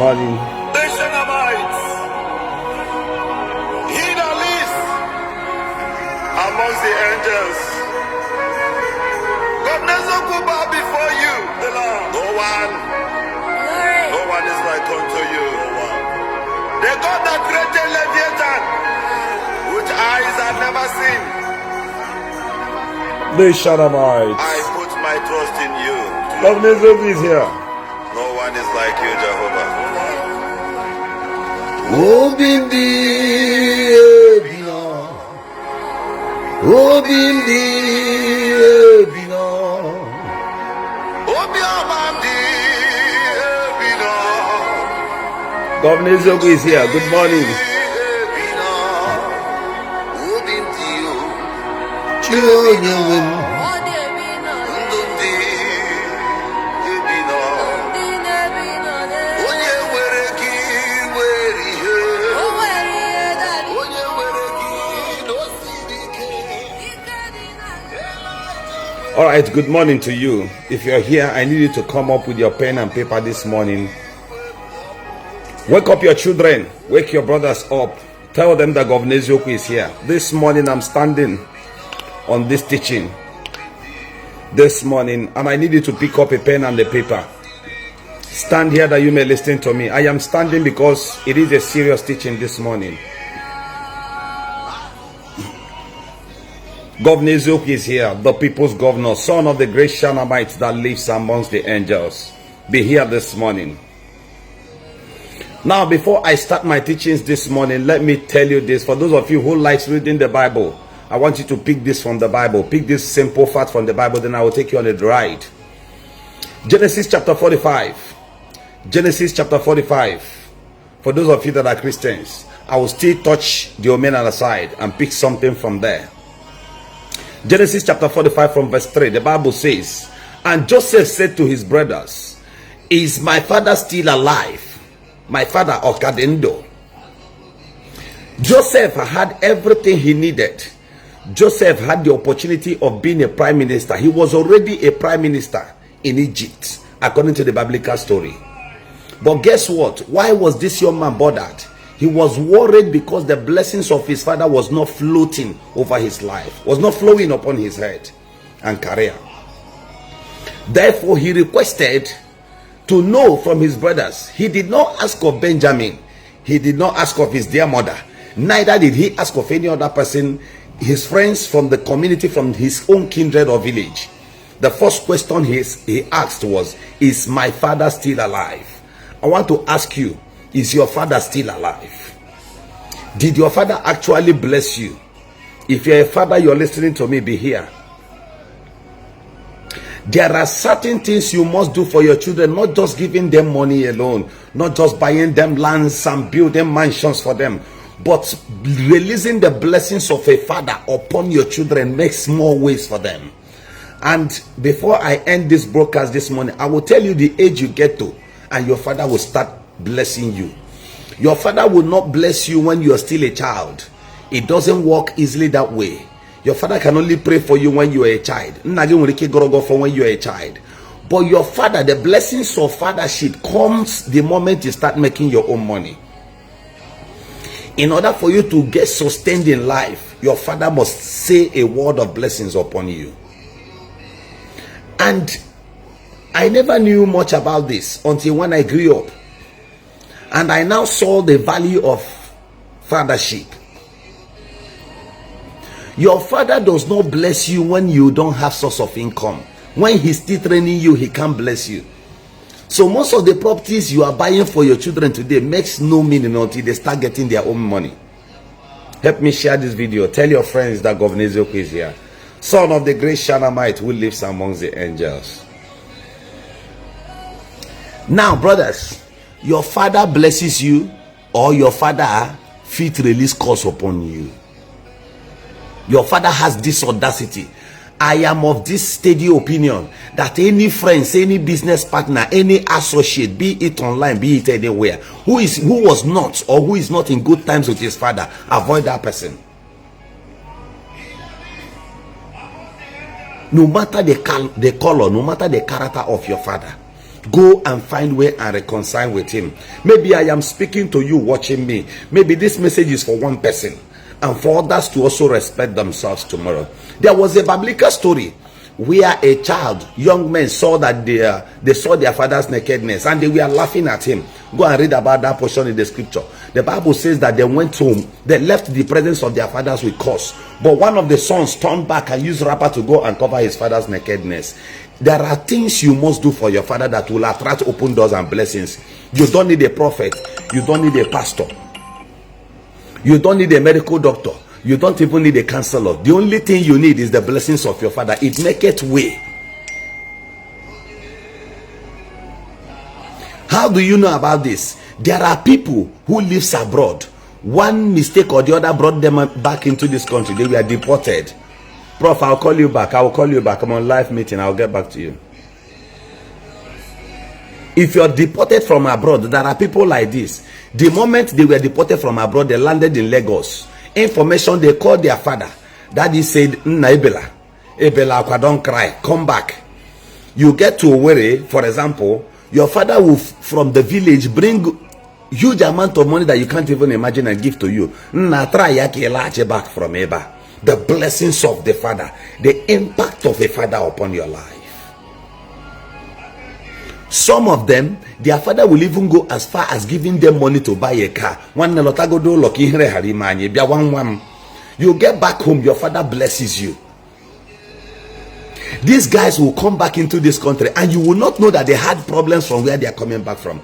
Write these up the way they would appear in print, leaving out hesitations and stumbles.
morning. He that lives amongst the angels. God never go bow before you. No one is like unto you. The God that created Leviathan, which eyes have never seen. The Shadamites. I put my trust in you. Governor is here. No one is like you, Jehovah. Obindi ebino, Obindi ebino, Obiamandi ebino. Governor Zogu is here. Good morning. Ebino. Obindi o. Chiyonyewem, Ndundi ebino. Onye nwere gị nwere ihe. Onye nwere gị n'osiri ike. All right, good morning to you. If you're here, I need you to come up with your pen and paper this morning. Wake up your children. Wake your brothers up. Tell them that Governor Zogu is here. This morning, I'm standing on this teaching. This morning, and I need you to pick up a pen and a paper. Stand here that you may listen to me. I am standing because it is a serious teaching this morning. Governor Zogu is here, the people's governor, son of the great Shanamite that lives amongst the angels. Be here this morning. Now, before I start my teachings this morning, let me tell you this. For those of you who likes reading the Bible, I want you to pick this from the Bible. Pick this simple fact from the Bible, then I will take you on a ride. Genesis chapter 45. Genesis chapter 45. For those of you that are Christians, I will still touch the Omenala side and pick something from there. Genesis chapter 45 from verse 3. The Bible says, and Joseph said to his brothers, is my father still alive? My father Okadendo. Joseph had everything he needed. Joseph had the opportunity of being a prime minister. He was already a prime minister in Egypt, according to the biblical story. But guess what? Why was this young man bothered? He was worried because the blessings of his father was not floating over his life, was not flowing upon his head and career. Therefore, he requested to know from his brothers. He did not ask of Benjamin. He did not ask of his dear mother. Neither did he ask of any other person, his friends from the community, from his own kindred or village. The first question he asked was, is my father still alive? I want to ask you, is your father still alive? Did your father actually bless you? If you're a father, you're listening to me, be here. There are certain things you must do for your children, not just giving them money alone, not just buying them lands and building mansions for them, but releasing the blessings of a father upon your children makes more ways for them. And before I end this broadcast this morning, I will tell you the age you get to, and your father will start blessing you. Your father will not bless you when you are still a child. It doesn't work easily that way. Your father can only pray for you when you are a child. When you are a child. But your father, the blessings of fathership comes the moment you start making your own money. In order for you to get sustained in life, your father must say a word of blessings upon you. And I never knew much about this until when I grew up. And I now saw the value of fathership. Your father does not bless you when you don't have source of income. When he's still training you, he can't bless you. So most of the properties you are buying for your children today makes no meaning until they start getting their own money. Help me share this video. Tell your friends that Governor Zogu is here, son of the great Shanamite who lives amongst the angels. Now, brothers, your father blesses you, or your father fit release curse upon you. Your father has this audacity. I am of this steady opinion that any friends, any business partner, any associate, be it online, be it anywhere, who was not or who is not in good times with his father, avoid that person. No matter the color, no matter the character of your father, Go and find way and reconcile with him. Maybe I am speaking to you watching me. Maybe this message is for one person and for others to also respect themselves tomorrow. There was a biblical story where a child, young men saw that they saw their father's nakedness and they were laughing at him. Go and read about that portion in the scripture. The Bible says that they went home, they left the presence of their fathers with curse. But one of the sons turned back and used wrapper to go and cover his father's nakedness. There are things you must do for your father that will attract open doors and blessings. You don't need a prophet. You don't need a pastor. You don't need a medical doctor. You don't even need a counselor. The only thing you need is the blessings of your father. It maketh way. How do you know about this? There are people who lives abroad. One mistake or the other brought them back into this country. They were deported. Prof, I'll call you back. I will call you back. I'm on live meeting. I'll get back to you. If you're deported from abroad, there are people like this. The moment they were deported from abroad, they landed in Lagos. Information, they called their father. Daddy said, Nna Ibela, don't cry. Come back. You get to Owerri, for example, your father will from the village bring huge amount of money that you can't even imagine and give to you. Nna try yake back from Eba. The blessings of the father, the impact of a father upon your life. Some of them, their father will even go as far as giving them money to buy a car. You get back home, your father blesses you. These guys will come back into this country and you will not know that they had problems from where they are coming back from.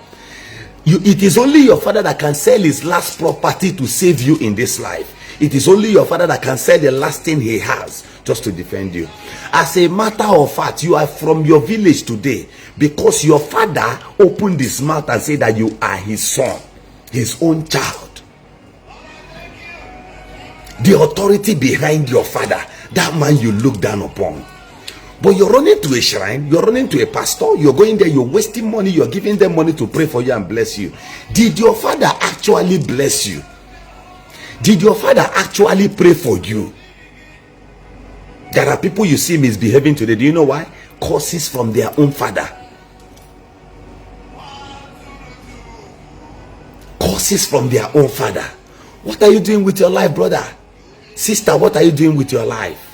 It is only your father that can sell his last property to save you in this life. It is only your father that can sell the last thing he has just to defend you. As a matter of fact, you are from your village today because your father opened his mouth and said that you are his son, his own child. The authority behind your father, that man you look down upon. But you're running to a shrine, you're running to a pastor, you're going there, you're wasting money, you're giving them money to pray for you and bless you. Did your father actually bless you? Did your father actually pray for you? There are people you see misbehaving today. Do you know why? Curses from their own father. Curses from their own father. What are you doing with your life, brother? Sister, what are you doing with your life?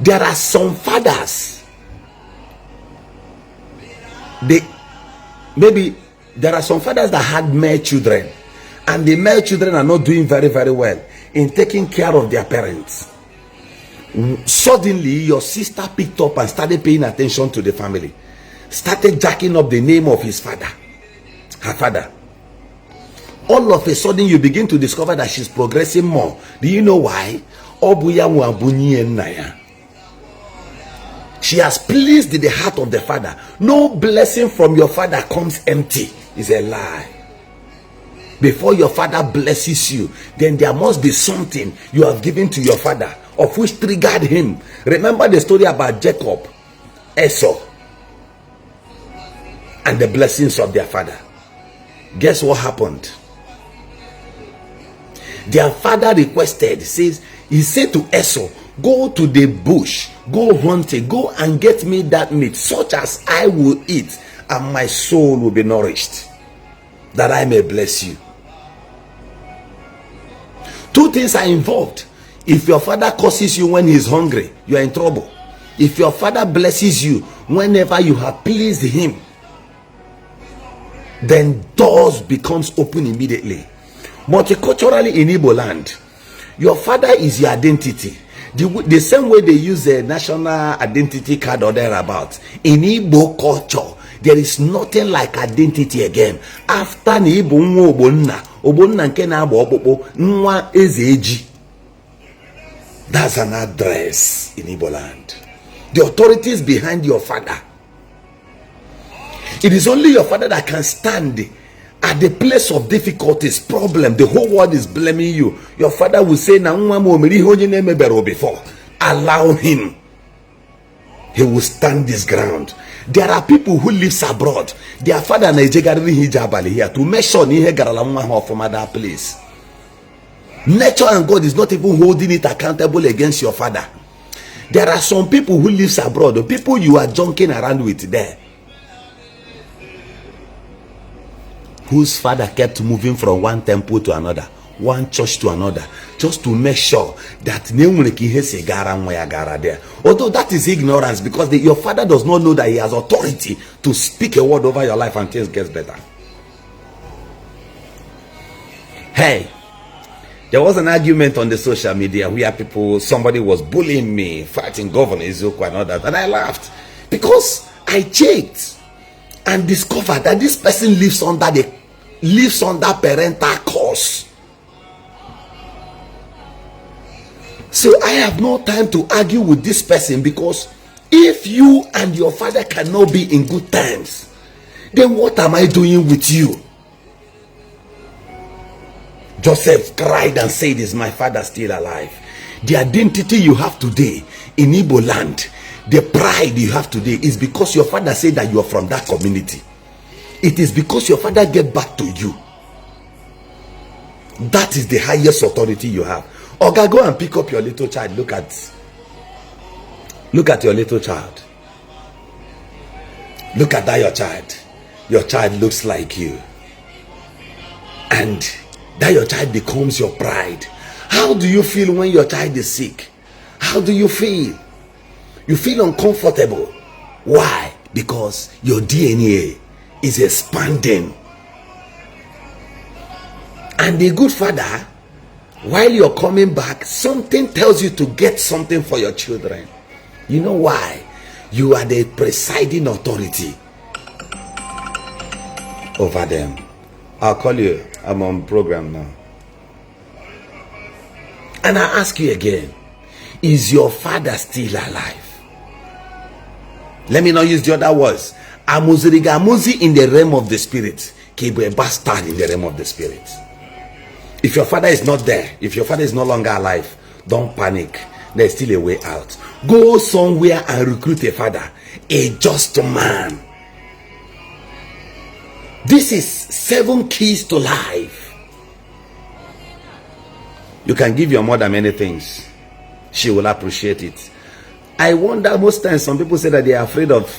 There are some fathers. Maybe there are some fathers that had male children. And the male children are not doing very, very well in taking care of their parents. Suddenly, your sister picked up and started paying attention to the family. Started jacking up the name of his father, her father. All of a sudden, you begin to discover that she's progressing more. Do you know why? She has pleased the heart of the father. No blessing from your father comes empty. It's a lie. Before your father blesses you, then there must be something you have given to your father of which triggered him. Remember the story about Jacob, Esau, and the blessings of their father. Guess what happened? Their father requested, he said to Esau, go to the bush, go hunting, go and get me that meat, such as I will eat, and my soul will be nourished, that I may bless you. Two things are involved. If your father curses you when he's hungry, you are in trouble. If your father blesses you whenever you have pleased him, then doors becomes open immediately. Multiculturally in Igbo land, your father is your identity. The same way they use a national identity card or thereabout. In Igbo culture, there is nothing like identity again. After Igbo Obonna nke na-agba ọkpụkpụ nwa eze eji. That's an address in Igbo land. The authorities behind your father. It is only your father that can stand at the place of difficulties, problem. The whole world is blaming you. Your father will say, "Na nwa mo meri onye na-emebere before." Allow him. He will stand this ground. There are people who lives abroad. Their father na ejegariri hijabali here to make sure ni he garala nwa ha from other place. Nature and God is not even holding it accountable against your father. There are some people who lives abroad, the people you are junking around with there. whose father kept moving from one temple to another, one church to another, just to make sure that there. Although that is ignorance, because your father does not know that he has authority to speak a word over your life and things get better. Hey, there was an argument on the social media where somebody was bullying me, fighting Governor Izuku and all that, and I laughed because I checked and discovered that this person lives under parental curse. So I have no time to argue with this person, because if you and your father cannot be in good terms, then what am I doing with you? Joseph cried and said, "Is my father still alive?" The identity you have today in Igbo land, the pride you have today, is because your father said that you are from that community. It is because your father gave back to you. That is the highest authority you have. Okay, go and pick up your little child. Look at your little child. Look at that, your child. Your child looks like you, and that your child becomes your pride. How do you feel when your child is sick? How do you feel? You feel uncomfortable. Why? Because your DNA is expanding. And the good father, while you're coming back, something tells you to get something for your children. You know why? You are the presiding authority over them. I'll call you. I'm on program now. And I ask you again, is your father still alive? Let me not use the other words. Amuzi in the realm of the spirit. Kebu a bastard in the realm of the spirit. If your father is not there, if your father is no longer alive, don't panic. There's still a way out. Go somewhere and recruit a father, a just man. This is 7 keys to life. You can give your mother many things. She will appreciate it. I wonder, most times some people say that they are afraid of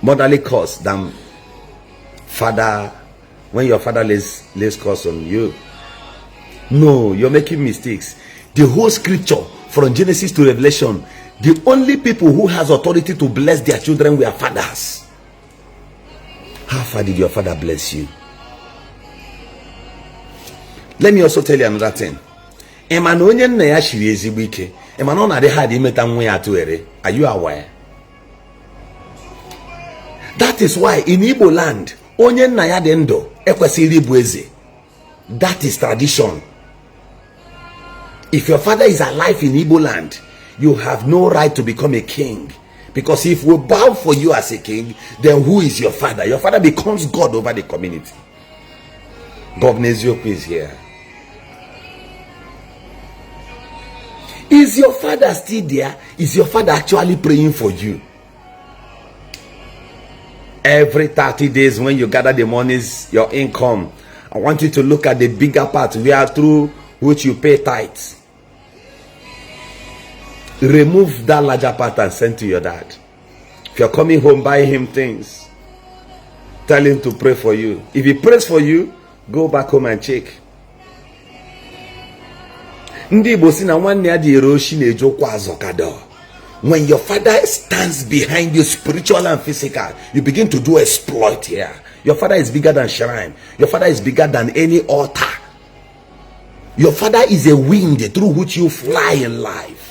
motherly curse than father, when your father lays curse on you. No, you're making mistakes. The whole scripture from Genesis to Revelation, the only people who has authority to bless their children were fathers. How far did your father bless you? Let me also tell you another thing. Are you aware? That is why in Igbo land, that is tradition. If your father is alive in Igbo land, you have no right to become a king. Because if we bow for you as a king, then who is your father? Your father becomes God over the community. Governor Ezioku is here. Is your father still there? Is your father actually praying for you? Every 30 days when you gather the monies, your income, I want you to look at the bigger part where through which you pay tithes. Remove that larger part and send to your dad. If you're coming home, buy him things. Tell him to pray for you. If he prays for you, go back home and check. Ndi Igbo si na nwanne ya dị eroshi na-ejokwa azọkado. When your father stands behind you, spiritual and physical, you begin to do exploit here. Your father is bigger than shrine. Your father is bigger than any altar. Your father is a wind through which you fly in life.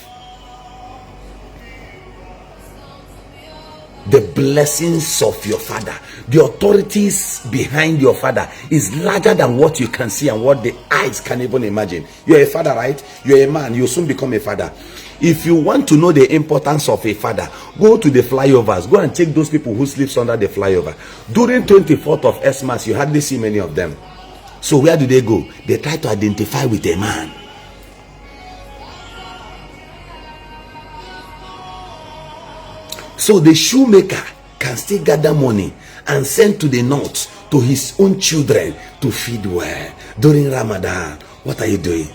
The blessings of your father, the authorities behind your father is larger than what you can see and what the eyes can even imagine. You're a father, right? You're a man. You'll soon become a father. If you want to know the importance of a father, go to the flyovers. Go and check those people who sleeps under the flyover. During 24th of Xmas, you hardly see many of them. So where do they go? They try to identify with a man. So the shoemaker can still gather money and send to the north to his own children to feed well. During Ramadan, what are you doing?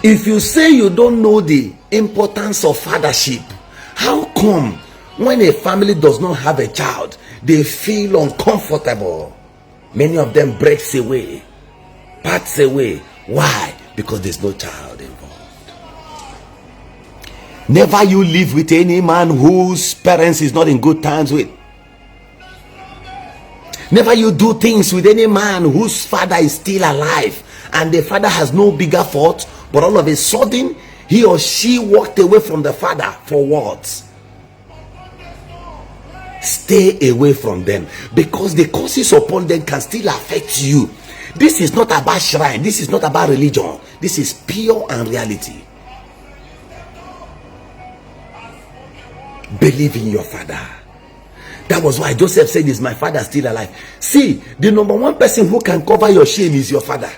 If you say you don't know the importance of fathership, how come When a family does not have a child, they feel uncomfortable. Many of them breaks away, parts away. Why? Because there's no child involved. Never you live with any man whose parents is not in good times with. Never you do things with any man whose father is still alive and the father has no bigger fault, but all of a sudden he or she walked away from the father for what? Stay away from them, because the curses upon them can still affect you. This is not about shrine, this is not about religion, this is pure and reality. Believe in your father. That was why Joseph said, is my father still alive? See, the number one person who can cover your shame is your father.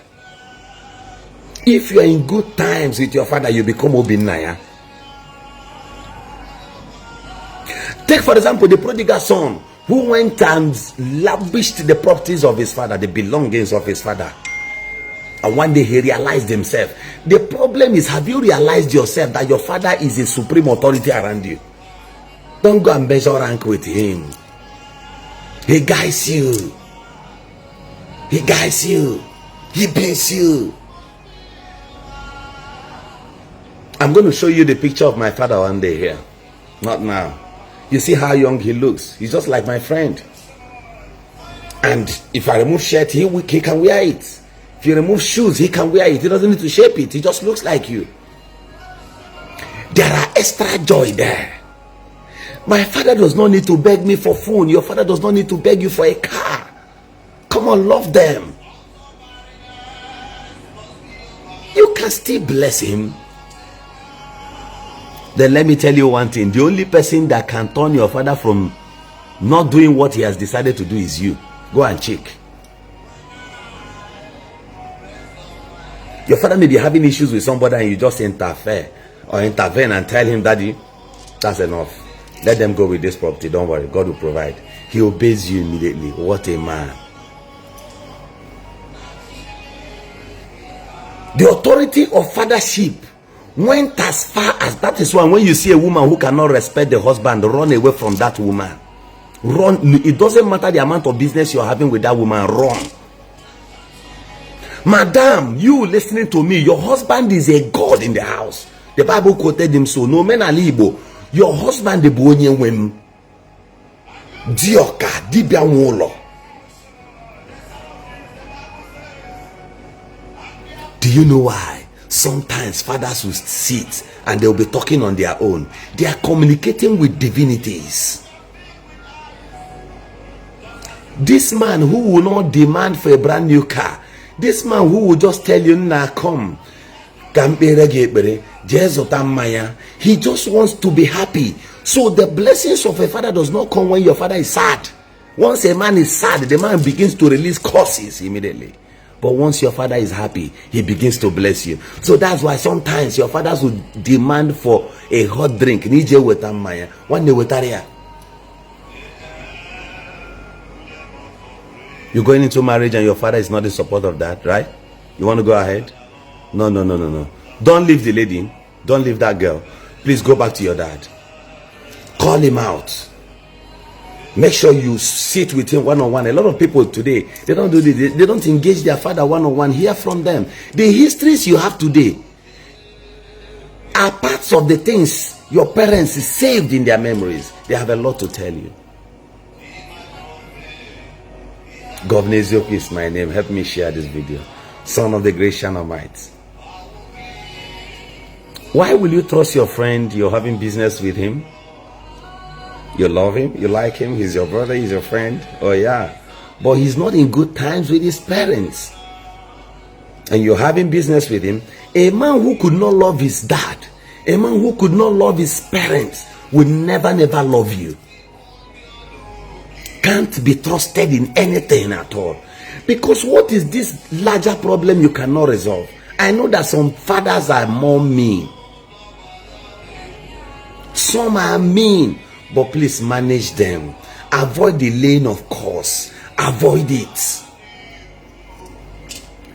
If you are in good times with your father, you become Obinaya. Take for example the prodigal son who went and lavished the properties of his father, the belongings of his father, and one day he realized himself. The problem is, have you realized yourself that your father is a supreme authority around you? Don't go and measure rank with him. He guides you. He guides you. He beats you. I'm going to show you the picture of my father one day here. Not now. You see how young he looks. He's just like my friend. And if I remove shirt, he can wear it. If you remove shoes, he can wear it. He doesn't need to shape it. He just looks like you. There are extra joy there. My father does not need to beg me for phone. Your father does not need to beg you for a car. Come on, love them. You can still bless him. Then let me tell you one thing. The only person that can turn your father from not doing what he has decided to do is you. Go and check. Your father may be having issues with somebody and you just interfere or intervene and tell him, Daddy, that's enough. Let them go with this property. Don't worry. God will provide. He obeys you immediately. What a man. The authority of fathership went as far as, that is why when you see a woman who cannot respect the husband, run away from that woman. Run. It doesn't matter the amount of business you're having with that woman. Run. Madam, you listening to me, your husband is a god in the house. The Bible quoted him so. No, Omenala Igbo, your husband the bonye wem dioka dibia wolo. Do you know why? Sometimes fathers will sit and they'll be talking on their own. They are communicating with divinities. This man who will not demand for a brand new car, this man who will just tell you, nah, come, he just wants to be happy. So the blessings of a father does not come when your father is sad. Once a man is sad, the man begins to release curses immediately. But once your father is happy, he begins to bless you. So that's why sometimes your fathers will demand for a hot drink. You're going into marriage and your father is not in support of that, right? You want to go ahead? No. Don't leave the lady. Don't leave that girl. Please go back to your dad. Call him out. Make sure you sit with him one-on-one. A lot of people today, they don't do this. They don't engage their father one-on-one. Hear from them. The histories you have today are parts of the things your parents saved in their memories. They have a lot to tell you. Governor Ezioku is my name. Help me share this video. Son of the great Shanamite. Why will you trust your friend? You're having business with him. You love him, you like him, he's your brother, he's your friend. Oh yeah, but he's not in good times with his parents, and you're having business with him. A man who could not love his dad, a man who could not love his parents, will never love you. Can't be trusted in anything at all. Because what is this larger problem you cannot resolve? I know that some fathers are more mean, some are mean, but please manage them. Avoid the lane of course. Avoid it.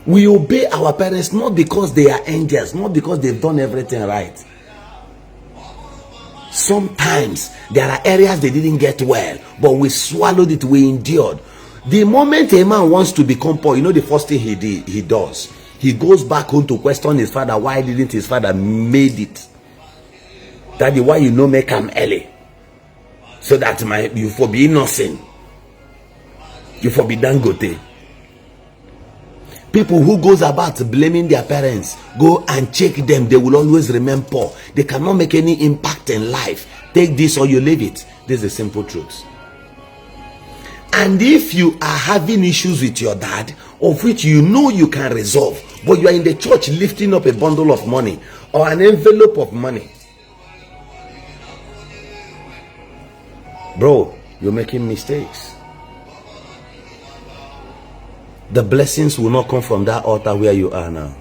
We obey our parents not because they are angels, not because they've done everything right. Sometimes there are areas they didn't get well, but we swallowed it, we endured. The moment a man wants to become poor, you know the first thing he does, he goes back home to question his father. Why didn't his father made it? Daddy, why you no make him early? So that you for be innocent, you for be dangote. People who goes about blaming their parents, go and check them. They will always remain poor. They cannot make any impact in life. Take this or you leave it. This is the simple truth. And if you are having issues with your dad, of which you know you can resolve, but you are in the church lifting up a bundle of money or an envelope of money, bro, you're making mistakes. The blessings will not come from that altar where you are now.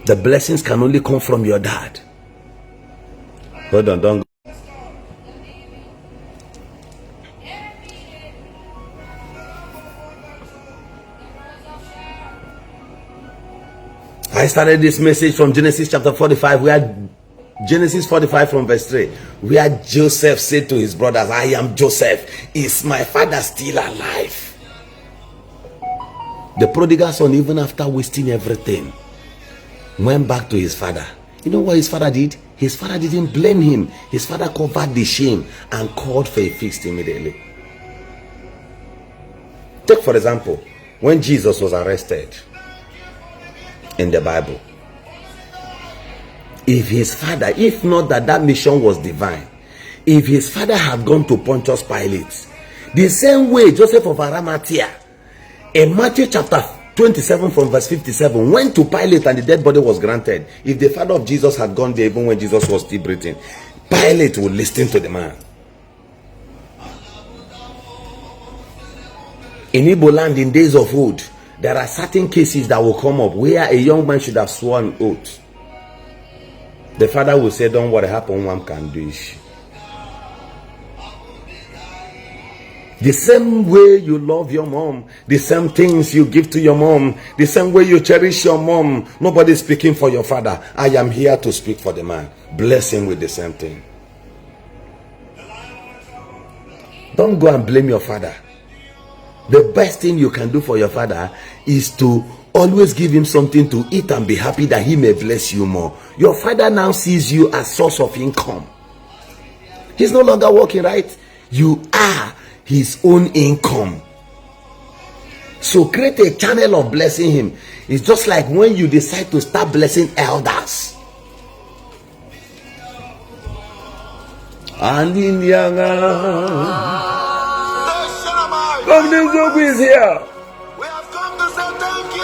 The blessings can only come from your dad. Hold on, don't go. I started this message from Genesis chapter 45, where Genesis 45 from verse 3, where Joseph said to his brothers, I am Joseph. Is my father still alive? The prodigal son, even after wasting everything, went back to his father. You know what his father did? His father didn't blame him. His father covered the shame and called for a feast immediately. Take for example, when Jesus was arrested in the Bible, if his father, if not that mission was divine, if his father had gone to Pontius Pilate, the same way Joseph of Arimathea in Matthew chapter 27 from verse 57 went to Pilate and the dead body was granted. If the father of Jesus had gone there even when Jesus was still breathing, Pilate would listen to the man. In Igbo Land, in days of old, there are certain cases that will come up where a young man should have sworn oath. The father will say, don't worry, happen one can do Ishi. The same way you love your mom, the same things you give to your mom, the same way you cherish your mom, nobody is speaking for your father. I am here to speak for the man. Bless him with the same thing. Don't go and blame your father. The best thing you can do for your father is to always give him something to eat and be happy that he may bless you more. Your father now sees you as source of income. He's no longer working, right? You are his own income. So create a channel of blessing him. It's just like when you decide to start blessing elders. And in is here. We have come to say thank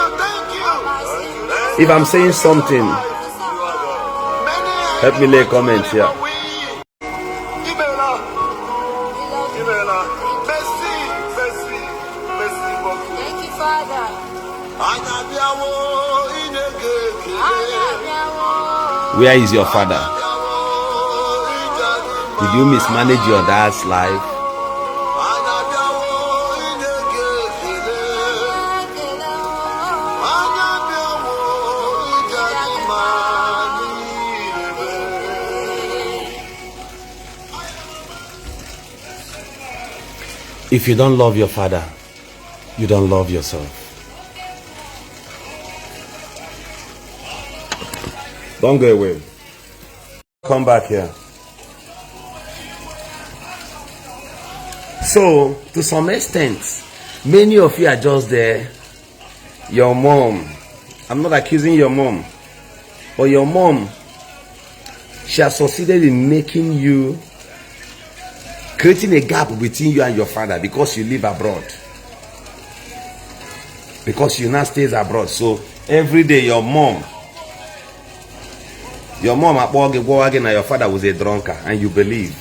you. If I'm saying something, help me lay comments here. Where is your father? Did you mismanage your dad's life? If you don't love your father, you don't love yourself. Don't go away. Come back here. So, to some extent, many of you are just there. Your mom, I'm not accusing your mom, but your mom, she has succeeded in making you, creating a gap between you and your father because you live abroad. Because you now stays abroad. So, every day your mom at work and your father was a drunkard and you believe.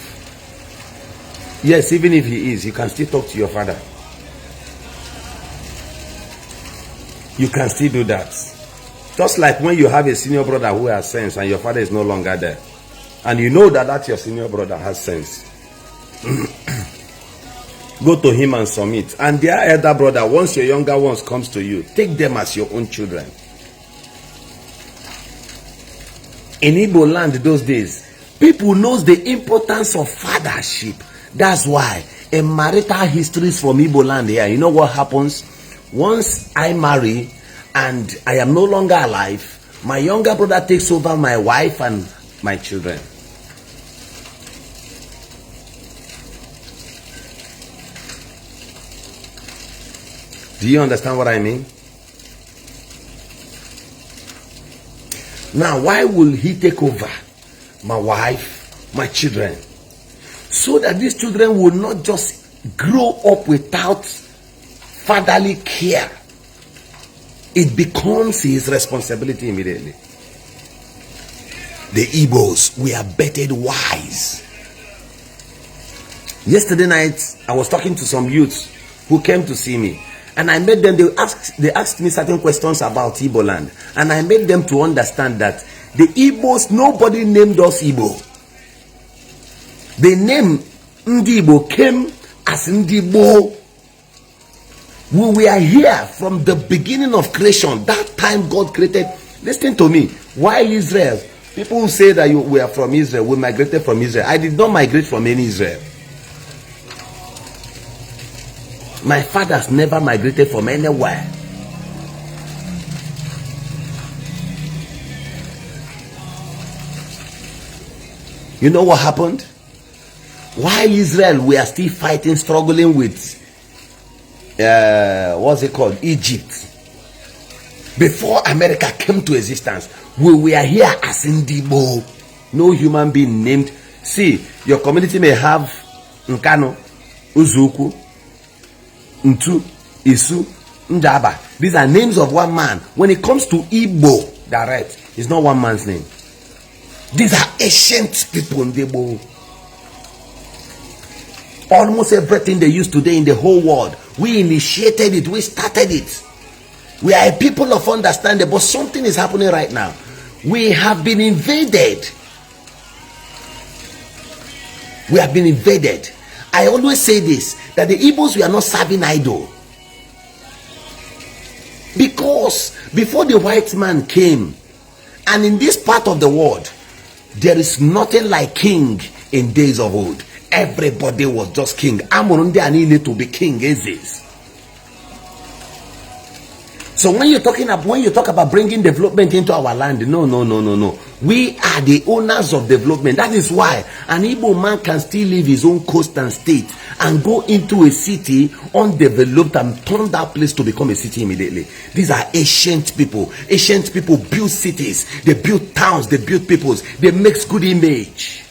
Yes, even if he is, you can still talk to your father. You can still do that. Just like when you have a senior brother who has sense and your father is no longer there. And you know that your senior brother has sense. Go to him and submit. And their elder brother, once your younger ones comes to you, take them as your own children. In Igbo Land those days, People knows the importance of fathership. That's why in marital histories from Igbo land here, you know what happens? Once I marry and I am no longer alive, my younger brother takes over my wife and my children. Do you understand what I mean? Now, why will he take over my wife, my children? So that these children will not just grow up without fatherly care. It becomes his responsibility immediately. The Igbos, we are bettered wise. Yesterday night, I was talking to some youths who came to see me. And I made them, they asked me certain questions about Igbo land. And I made them to understand that the Igbos, nobody named us Igbo. The name Ndi Igbo came as Ndi Igbo. We were here from the beginning of creation. That time God created. Listen to me. Why Israel? People who say that we are from Israel, we migrated from Israel. I did not migrate from any Israel. My fathers never migrated from anywhere. You know what happened? While Israel we are still fighting, struggling with what's it called? Egypt. Before America came to existence, we were here as Ndi Igbo. No human being named. See, your community may have Nkano, Uzuku, Ntu, Isu, Njaba. These are names of one man. When it comes to Igbo, direct, it's not one man's name. These are ancient people in Igbo. Almost everything they use today in the whole world, we initiated it, we started it. We are a people of understanding, but something is happening right now. We have been invaded. We have been invaded. I always say this, that the Igbos were not serving idol. Because before the white man came, and in this part of the world, there is nothing like king in days of old. Everybody was just king. Amurundi and need to be king is this. So when you talk about bringing development into our land, no. We are the owners of development. That is why an Igbo man can still leave his own coast and state and go into a city undeveloped and turn that place to become a city immediately. These are ancient people. Ancient people build cities, they build towns, they build peoples, they make good image.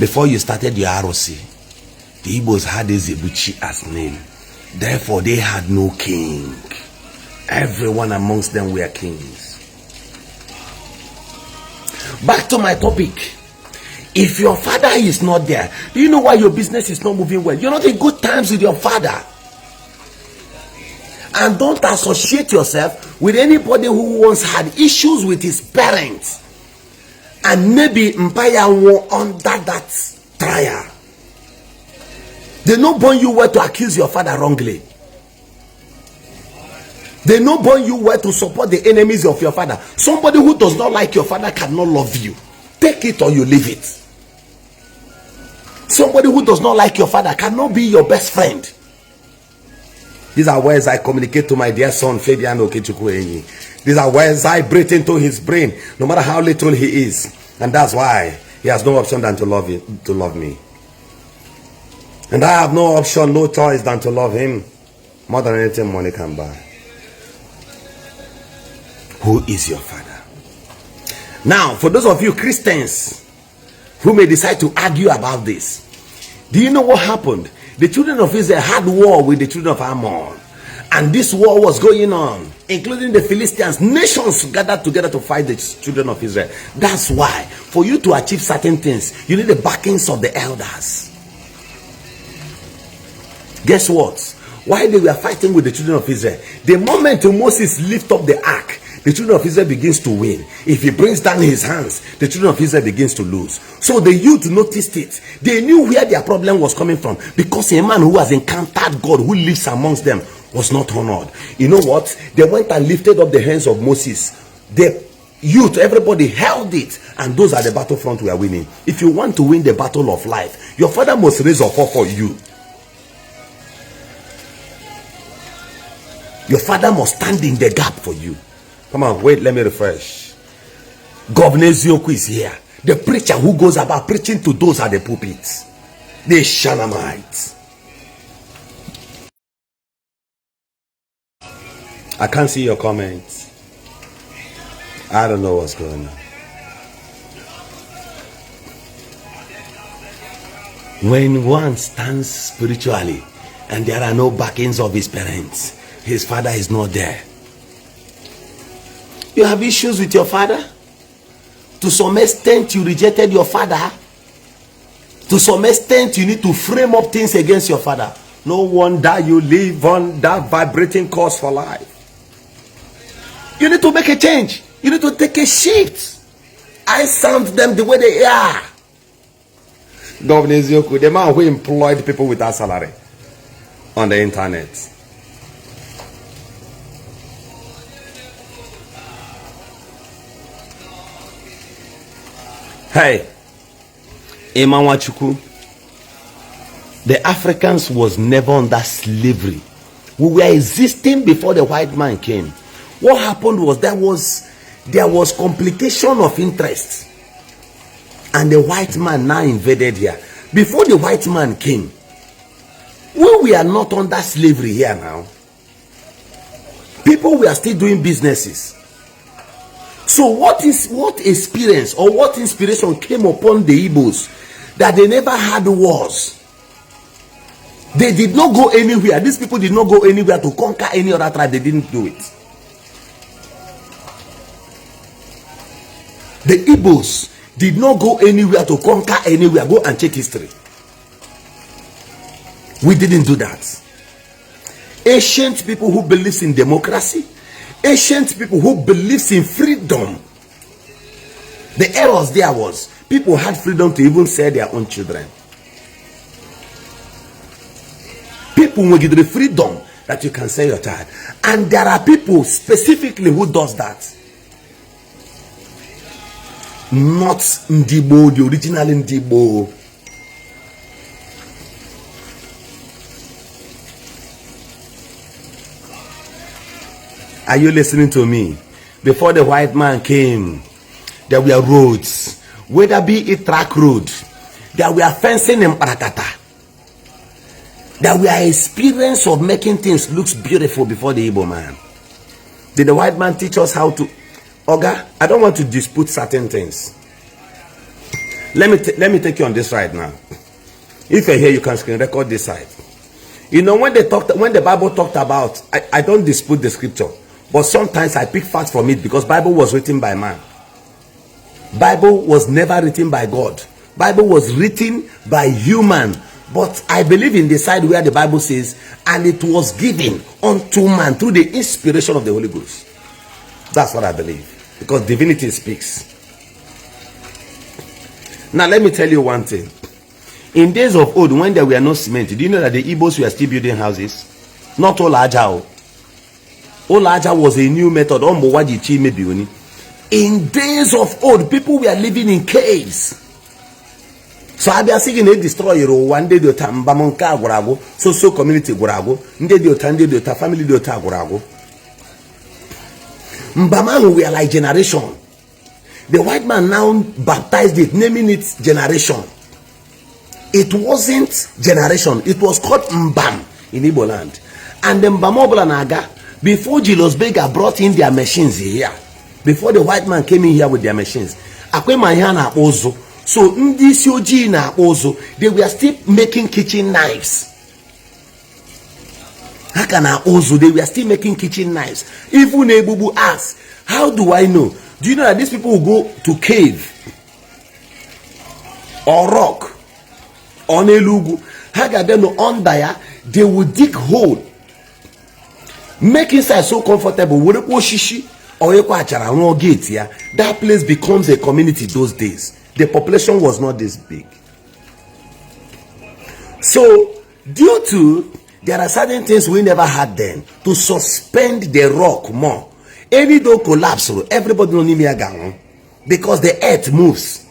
Before you started your ROC, the Igbos had Zebuchi as name. Therefore, they had no king. Everyone amongst them were kings. Back to my topic. If your father is not there, do you know why your business is not moving well? You're not in good times with your father. And don't associate yourself with anybody who once had issues with his parents. And maybe Empire war under that trial. They no born you where to accuse your father wrongly. They no born you where to support the enemies of your father. Somebody who does not like your father cannot love you. Take it or you leave it. Somebody who does not like your father cannot be your best friend. These are words I communicate to my dear son Fabian Okechukwu. These are words I breathe into his brain, no matter how little he is. And that's why he has no option than to love me. And I have no option, no choice than to love him more than anything money can buy. Who is your father? Now, for those of you Christians who may decide to argue about this, do you know what happened? The children of Israel had war with the children of Ammon. And this war was going on, including the Philistines. Nations gathered together to fight the children of Israel. That's why, for you to achieve certain things, you need the backings of the elders. Guess what? While they were fighting with the children of Israel, the moment Moses lifts up the ark, the children of Israel begins to win. If he brings down his hands, the children of Israel begins to lose. So the youth noticed it. They knew where their problem was coming from, because a man who has encountered God, who lives amongst them, was not honored. You know what? They went and lifted up the hands of Moses. The youth, everybody held it, and those at the battlefront were winning. If you want to win the battle of life, your father must raise a for you. Your father must stand in the gap for you. Come on, wait, let me refresh. Governor Ezioku is here. The preacher who goes about preaching to those at the pulpits. The Shanamites. I can't see your comments. I don't know what's going on. When one stands spiritually and there are no backings of his parents, his father is not there. You have issues with your father? To some extent you rejected your father. To some extent you need to frame up things against your father. No wonder you live on that vibrating course for life. You need to make a change. You need to take a shift. I sound them the way they are. Governor Ezioku, the man who employed people without salary on the internet. Hey, Imanwachuku, the Africans was never under slavery. We were existing before the white man came. What happened was there was complication of interest, and the white man now invaded here. Before the white man came, we are not under slavery here now. People were still doing businesses. So what experience or what inspiration came upon the Igbos that they never had wars? They did not go anywhere. These people did not go anywhere to conquer any other tribe. They didn't do it. The Igbos did not go anywhere to conquer anywhere. Go and check history. We didn't do that. Ancient people who believes in democracy, ancient people who believes in freedom. The errors there was people had freedom to even sell their own children. People will give the freedom that you can sell your child, and there are people specifically who does that. Not Ndi Igbo, the original Ndi Igbo. Are you listening to me? Before the white man came, there were roads, whether be a track road, there were fencing in Parakata. There were experience of making things look beautiful before the Igbo man. Did the white man teach us how to? Oga, I don't want to dispute certain things. Let me take you on this right now. If you're here, you can screen record this side. You know, when the Bible talked about, I don't dispute the scripture, but sometimes I pick facts from it because Bible was written by man. Bible was never written by God. Bible was written by human. But I believe in the side where the Bible says, and it was given unto man through the inspiration of the Holy Ghost. That's what I believe. Because divinity speaks. Now let me tell you one thing. In days of old, when there were no cement, do you know that the Igbos were still building houses? Not all Aja. All Aja was a new method. In days of old, people were living in caves. So I be asking a destroyer one day the Tambamonka Gurago, so community Gurago, Ndi the family the Gurago. Mbaman were like generation. The white man now baptized it, naming it generation. It wasn't generation, it was called Mbam in Igbo Land. And the Mbamobla Naga, before Julius Berger brought in their machines here, before the white man came in here with their machines, Akwemanyana Ozo, so Ndi Sioji na Ozo, they were still making kitchen knives. Hakana Ozo, they were still making kitchen knives. Even Ebubu asked, how do I know? Do you know that these people will go to cave or rock on a lugu? Hagadeno on there, they will dig hole, make inside so comfortable. That place becomes a community those days. The population was not this big. So, due to there are certain things we never had then to suspend the rock more. Any door collapse, everybody don't need me again, because the earth moves.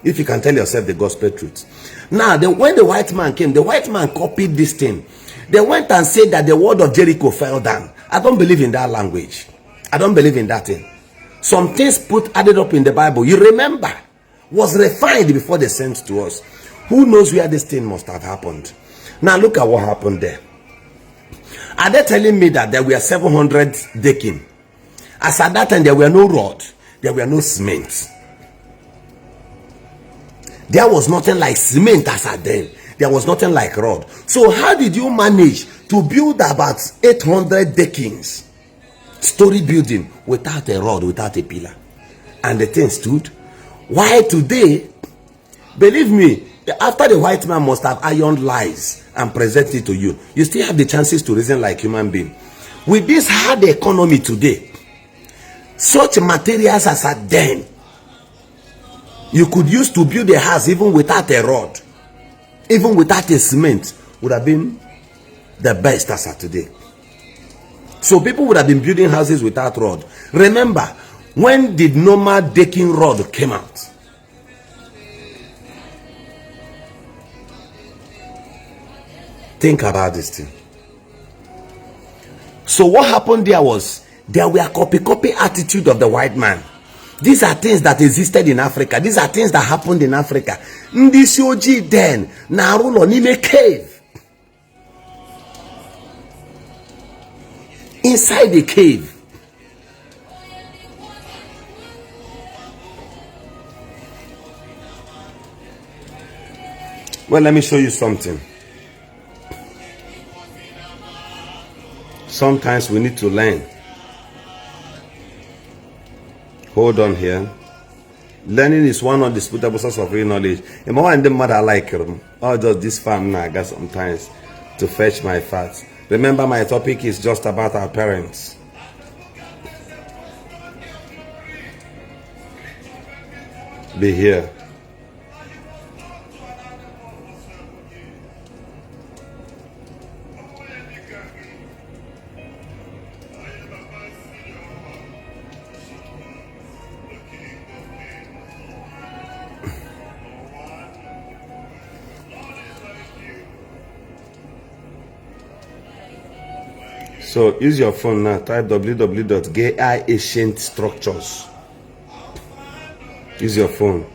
If you can tell yourself the gospel truth. Now, when the white man came, the white man copied this thing. They went and said that the word of Jericho fell down. I don't believe in that language. I don't believe in that thing. Some things added up in the Bible, you remember, was refined before they sent to us. Who knows where this thing must have happened? Now look at what happened there. Are they telling me that there were 700 decking? As at that time, there were no rod, there were no cement. There was nothing like cement as at then. There was nothing like rod. So how did you manage to build about 800 deckings, story building, without a rod, without a pillar? And the thing stood. Why today, believe me, after the white man must have ironed lies and presented it to you, you still have the chances to reason like human being. With this hard economy today, such materials as at then, you could use to build a house even without a rod, even without a cement, would have been the best as at today. So people would have been building houses without rod. Remember, when did normal decking rod came out? Think about this thing. So what happened there was, there were copy attitude of the white man. These are things that existed in Africa. These are things that happened in Africa. Ndi Igbo then, Narulo Nime cave. Inside the cave. Well, let me show you something. Sometimes we need to learn. Hold on here. Learning is one undisputable source of real knowledge. And more and the mother like them. Or just this farm now I got sometimes to fetch my facts. Remember, my topic is just about our parents. Be here. So use your phone now. Type www.gayancientstructures. Use your phone.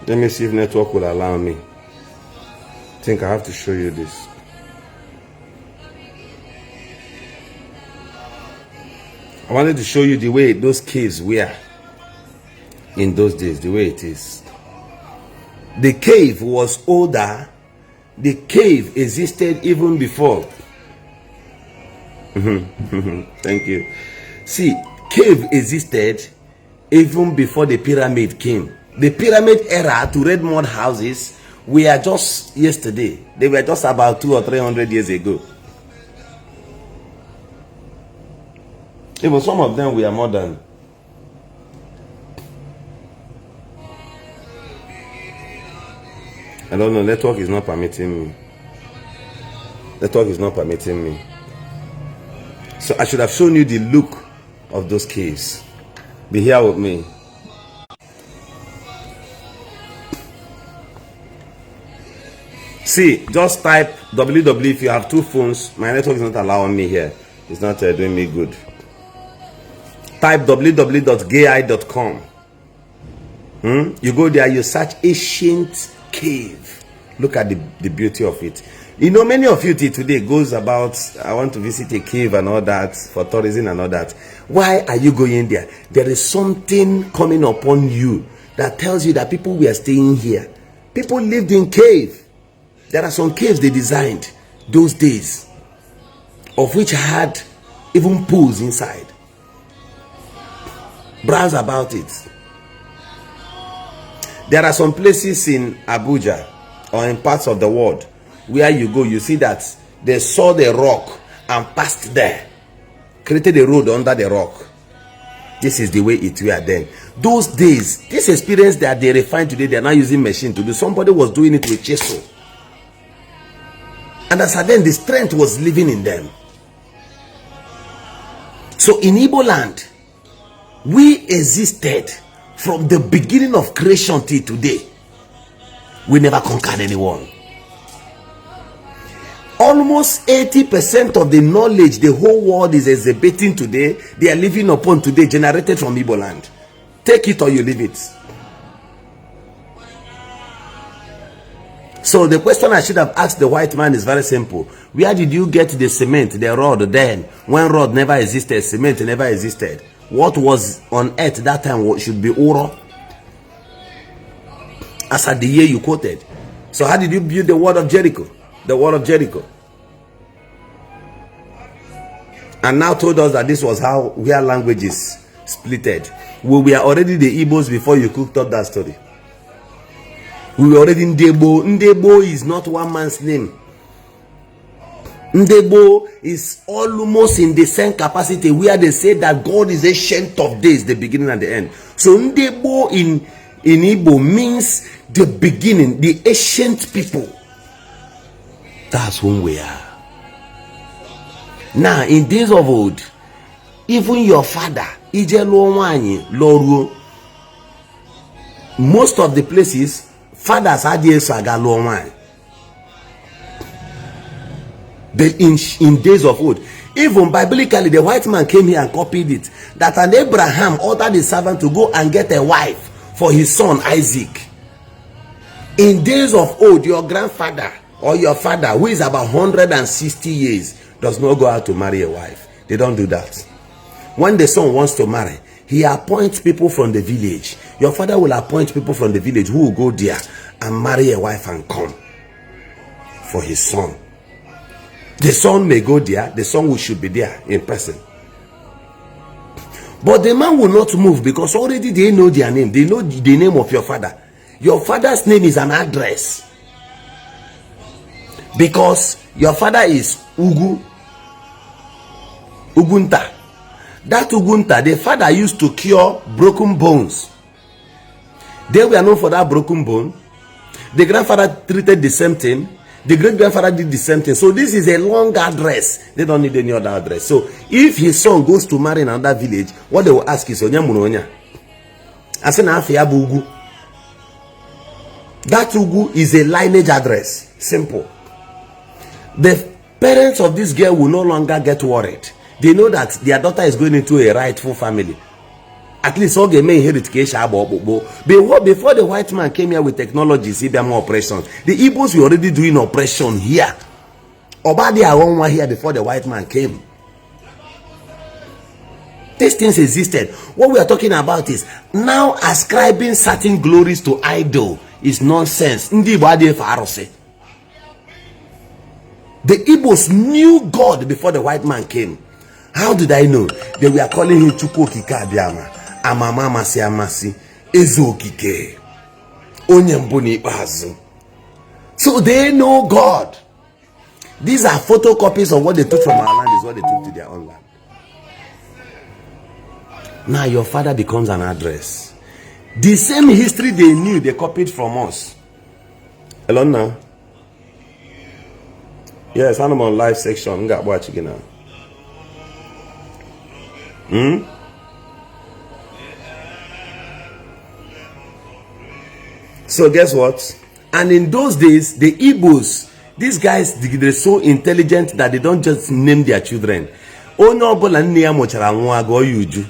Let me see if network will allow me. I think I have to show you this. I wanted to show you the way those caves were in those days, the way it is. The cave was older. The cave existed even before. Thank you. See, cave existed even before the pyramid came. The pyramid era to red mud houses were just yesterday. They were just about 200 or 300 years ago. Even some of them were modern. I don't know, network is not permitting me. Network is not permitting me. So I should have shown you the look of those caves. Be here with me. See, just type www. If you have two phones, my network is not allowing me here. It's not doing me good. Type www.gayi.com. You go there, you search ancient cave. Look at the beauty of it. You know, many of you today goes about, I want to visit a cave and all that, for tourism and all that. Why are you going there? There is something coming upon you that tells you that people were staying here. People lived in cave. There are some caves they designed those days, of which had even pools inside. Browse about it. There are some places in Abuja or in parts of the world where you go, you see that they saw the rock and passed there, created a road under the rock. This is the way it were then. Those days, this experience that they refine today, they are now using machine to do. Somebody was doing it with chisel. And as then, the strength was living in them. So in Igbo land, we existed from the beginning of creation till today. We never conquered anyone. Almost 80% of the knowledge the whole world is exhibiting today, they are living upon today, generated from Igbo land. Take it or you leave it. So the question I should have asked the white man is very simple. Where did you get the cement, the rod then? When rod never existed, cement never existed. What was on earth that time should be Uro? As at the year you quoted. So how did you build the wall of Jericho? The wall of Jericho. And now told us that this was how where languages splitted. We were already the Igbos before you cooked up that story. We were already Ndi Igbo. Ndi Igbo is not one man's name. Ndi Igbo is almost in the same capacity where they say that God is ancient of days, the beginning and the end. So Ndi Igbo in Igbo means the beginning, the ancient people. That's whom we are. Now, in days of old, even your father, most of the places, fathers had but in days of old, even biblically, the white man came here and copied it. That an Abraham ordered his servant to go and get a wife for his son Isaac. In days of old, your grandfather or your father, who is about 160 years, does not go out to marry a wife. They don't do that. When the son wants to marry, he appoints people from the village. Your father will appoint people from the village who will go there and marry a wife and come for his son. The son may go there, the son should be there in person. But the man will not move because already they know their name. They know the name of your father. Your father's name is an address. Because your father is Ugunta. That Ugunta, the father used to cure broken bones. They were known for that broken bone. The grandfather treated the same thing. The great grandfather did the same thing. So this is a long address. They don't need any other address. So if his son goes to marry in another village, what they will ask is Onya Munonya. That Ugu is a lineage address. Simple. The parents of this girl will no longer get worried. They know that their daughter is going into a rightful family. At least all the men inherit before the white man came here with technology, see them operations. The Igbos were already doing operation here. Obadi Awonwa here before the white man came. These things existed. What we are talking about is now ascribing certain glories to idol is nonsense. Ndi Igbo farose. The Igbos knew God before the white man came. How did I know? They were calling him Chukokika Abiyama, Amama Masi Amasi, Ezokike, Onyembuni Bazu. So they know God. These are photocopies of what they took from our land, is what they took to their own land. Now your father becomes an address. The same history they knew, they copied from us. Hello now. Yes, I'm on live section. Got watch again now. So guess what? And in those days, the Igbos, these guys, they're so intelligent that they don't just name their children. Onye ọbụla nne ya mụchara nwa agụọ ya Uju.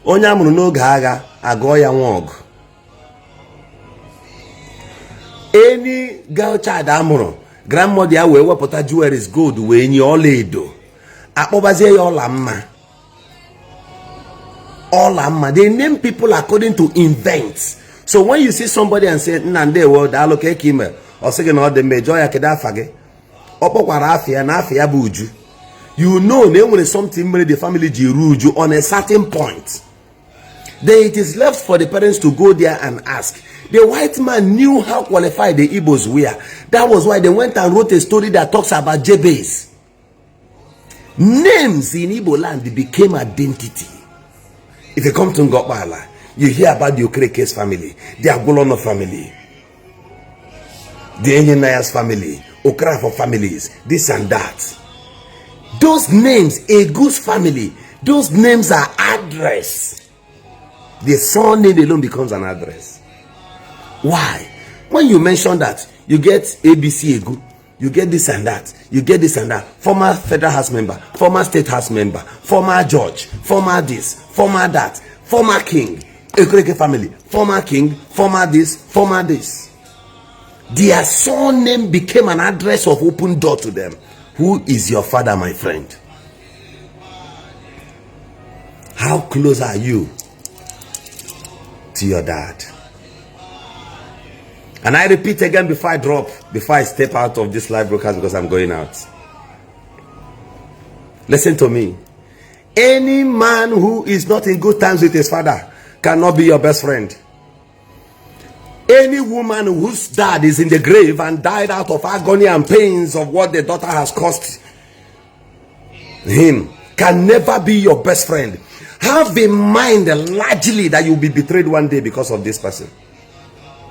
Onye amụrụ n'oge agha agụọ ya Nwaọgụ. Any girl child amụrụ, grandmother ya wee wepụta jewelries gold wee nye ọla edo. Akpọbazie ya ọla mma. They name people according to events. So when you see somebody and say Nande wo da loke kime or say no the major ya keda fage opokwara afia na afia bụ Uju, you know na when something made the family ji Uju on a certain point. Then it is left for the parents to go there and ask. The white man knew how qualified the Igbos were. That was why they went and wrote a story that talks about Jebes. Names in Igbo land became identity. If you come to Ngokbala, you hear about the Okreke's family, the Agwolono family, the Enyenayas family, Okrafo families, this and that. Those names, a Goose family, those names are address. The surname alone becomes an address. Why? When you mention that, you get ABC Egu, you get this and that, you get this and that. Former federal house member, former state house member, former judge, former this, former that, former king, Okreke family, former king, former this, former this. Their surname became an address of open door to them. Who is your father, my friend? How close are you to your dad? And I repeat again before I step out of this live broadcast, because I'm going out. Listen to me. Any man who is not in good times with his father cannot be your best friend. Any woman whose dad is in the grave and died out of agony and pains of what the daughter has caused him can never be your best friend. Have in mind largely that you'll be betrayed one day because of this person.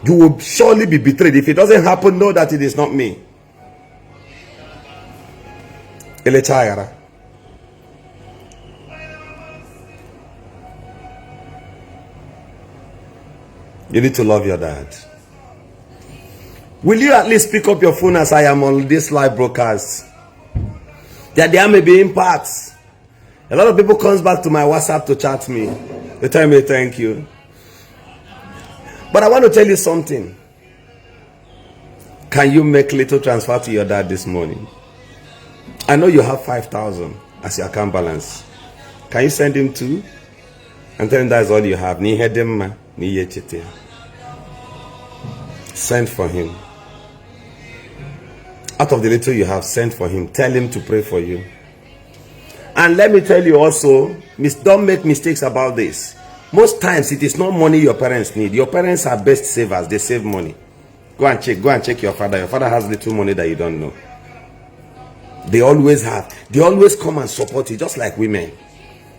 You will surely be betrayed. If it doesn't happen, know that it is not me. Elechayara. You need to love your dad. Will you at least pick up your phone as I am on this live broadcast? That there may be impacts. A lot of people comes back to my WhatsApp to chat me. They tell me thank you. But I want to tell you something. Can you make little transfer to your dad this morning? I know you have 5,000 as your account balance. Can you send him 2? And tell him that's all you have. Send for him. Out of the little you have, send for him. Tell him to pray for you. And let me tell you also, don't make mistakes about this. Most times it is not money your parents need. Your parents are best savers. They save money. Go and check your father. Your father has little money that you don't know. They always have. They always come and support you, just like women.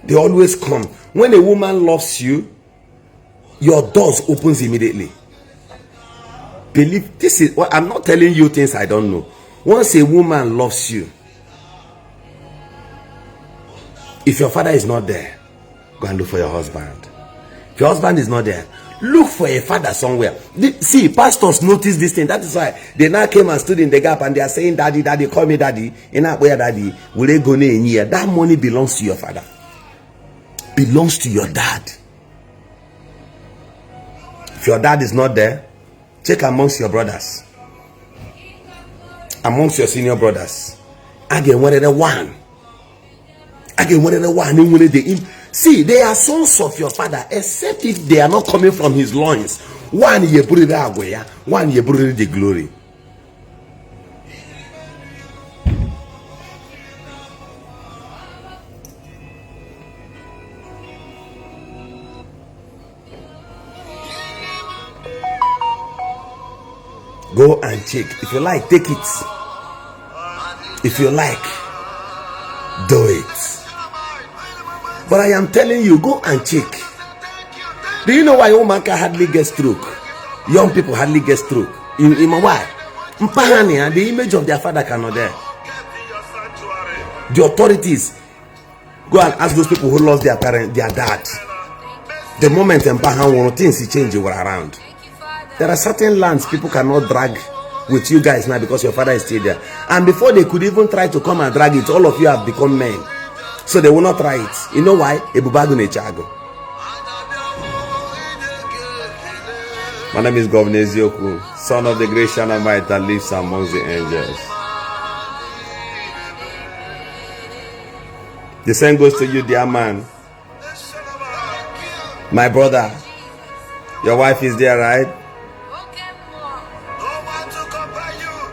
They always come. When a woman loves you, your doors opens immediately. Believe this is what I'm not telling you things I don't know. Once a woman loves you, if your father is not there, go and look for your husband. If your husband is not there, look for a father somewhere. See, pastors notice this thing. That is why they now came and stood in the gap and they are saying, daddy, daddy, call me daddy. In that way, daddy, will they go in here? That money belongs to your father. Belongs to your dad. If your dad is not there, check amongst your brothers. Amongst your senior brothers. Again, what are the one? Again, what are the one? See, they are sons of your father, except if they are not coming from his loins. One ye bring the agwe, one ye bring the glory. Go and check. If you like, take it. If you like, do it. But I am telling you, go and check. Do you know why woman can hardly get stroke? Young people hardly get stroke. In why? The image of their father cannot there. The authorities go and ask those people who lost their parent, their dad. The moment things change around. There are certain lands people cannot drag with you guys now because your father is still there. And before they could even try to come and drag it, all of you have become men. So they will not try it. You know why? My name is Governor Isiagu, son of the great Shanamite that lives amongst the angels. The same goes to you, dear man. My brother, your wife is there, right?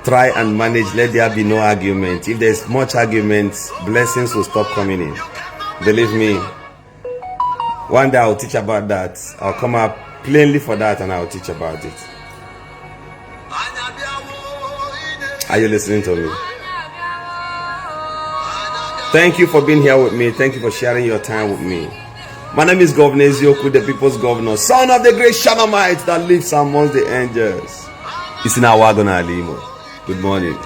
Try and manage. Let there be no argument. If there's much argument, blessings will stop coming in. Believe me, One day I'll teach about that. I'll come up plainly for that and I'll teach about it. Are you listening to me? Thank you for being here with me. Thank you for sharing your time with me. My name is Governor Isiagu, the people's governor, son of the great Shanamite that lives amongst the angels. It's in Omenala Igbo. Good morning.